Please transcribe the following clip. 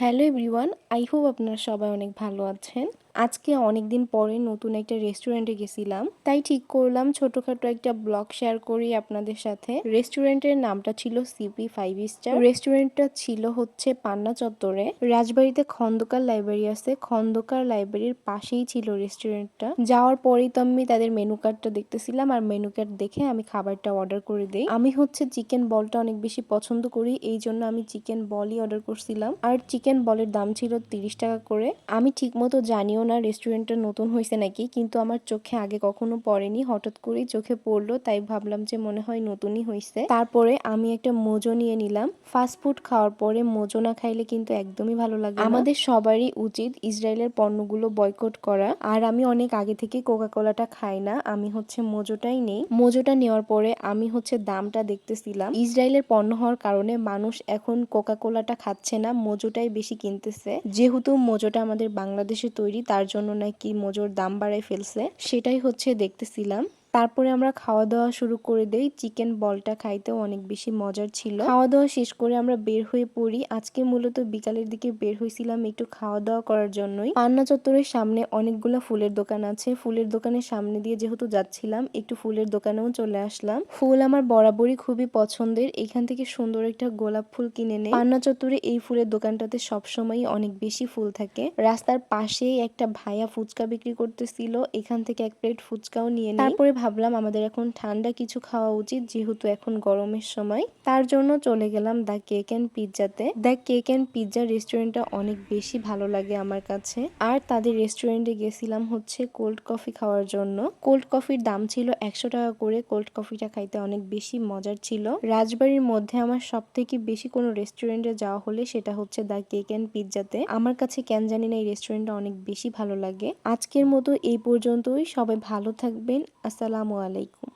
Hello everyone, I hope আপনারা সবাই অনেক ভালো আছেন। আজকে অনেকদিন পরে নতুন একটা রেস্টুরেন্টে গেছিলাম, তাই ঠিক করলাম ছোটখাটো একটা ব্লগ শেয়ার করি আপনাদের সাথে। রেস্টুরেন্টের নামটা ছিল সিপি 5 স্টার। রেস্টুরেন্টটা ছিল হচ্ছে পান্না চত্বরে। রাজবাড়িতে খন্দকার লাইব্রেরি আছে, খন্দকার লাইব্রেরির পাশেই ছিল রেস্টুরেন্টটা। যাওয়ার পরেই তো আমি তাদের মেনু কার্ডটা দেখতেছিলাম, আর মেনু কার্ড দেখে আমি খাবারটা অর্ডার করে দিই। আমি হচ্ছে চিকেন বলটা অনেক বেশি পছন্দ করি, এই জন্য আমি চিকেন বলই অর্ডার করছিলাম। আর চিকেন বলের দাম ছিল 30 টাকা করে। আমি ঠিক মতো জানিও না রেস্টুরেন্টটা নতুন হয়েছে নাকি, কিন্তু আমার চোখে আগে কখনো পড়েনি, হঠাৎ করেই চোখে পড়লো, তাই ভাবলাম যে মনে হয় নতুনই হয়েছে। তারপরে আমি একটা মোজো নিয়ে নিলাম। ফাস্ট ফুড খাওয়ার পরে মোজো না খাইলে কিন্তু একদমই ভালো লাগে না। আমাদের সবারই উচিত ইসরায়েলের পণ্যগুলো বয়কট করা। আর আমি অনেক আগে থেকে কোকা কোলাটা খাই না, আমি হচ্ছে মোজোটাই নেই। মোজোটা নেওয়ার পরে আমি হচ্ছে দামটা দেখতেছিলাম। ইসরায়েলের পণ্য হওয়ার কারণে মানুষ এখন কোকা কোলাটা খাচ্ছে না, মোজোটাই বেশি কিনতেছে। যেহেতু মোজোটা আমাদের বাংলাদেশে তৈরি, তার জন্য নাকি মোজোর দাম বাড়ায় ফেলছে, সেটাই হচ্ছে দেখতেছিলাম। তারপরে আমরা খাওয়া দাওয়া শুরু করে দেই। চিকেন বলটা খাইতেও অনেক বেশি মজার ছিল। খাওয়া দাওয়া শেষ করে আমরা বের হয়ে পড়ি। আজকে মূলত বিকালের দিকে বের হয়েছিলাম একটু খাওয়া দাওয়া করার জন্যই। পান্না চত্বরের সামনে অনেকগুলো ফুলের দোকান আছে, ফুলের দোকানের সামনে দিয়ে যেহেতু যাচ্ছিলাম একটু ফুলের দোকানেও চলে আসলাম। ফুল আমার বরাবরই খুবই পছন্দের, এখান থেকে সুন্দর একটা গোলাপ ফুল কিনে নেই। পান্না চত্বরে এই ফুলের দোকানটাতে সবসময় অনেক বেশি ফুল থাকে। রাস্তার পাশেই একটা ভাইয়া ফুচকা বিক্রি করতেছিল, এখান থেকে এক প্লেট ফুচকাও নিয়ে নিই। তারপরে ভাবলাম আমাদের এখন ঠান্ডা কিছু খাওয়া উচিত, যেহেতু এখন গরমের সময়। তার জন্য চলে গেলাম দ্য কেক অ্যান্ড পিৎজাতে। দ্য কেক অ্যান্ড পিৎজা রেস্টুরেন্টটা অনেক বেশি ভালো লাগে আমার কাছে। আর তাদের রেস্টুরেন্টে গেছিলাম হচ্ছে কোল্ড কফি খাওয়ার জন্য। কোল্ড কফির দাম ছিল 100 টাকা করে। কোল্ড কফিটা খাইতে অনেক বেশি মজার ছিল। রাজবাড়ির মধ্যে আমার সব থেকে বেশি কোনো রেস্টুরেন্টে যাওয়া হলে সেটা হচ্ছে দ্য কেক অ্যান্ড পিৎজাতে। আমার কাছে কেন জানি না এই রেস্টুরেন্টটা অনেক বেশি ভালো লাগে। আজকের মতো এই পর্যন্তই, সবাই ভালো থাকবেন। আসসালামু আলাইকুম।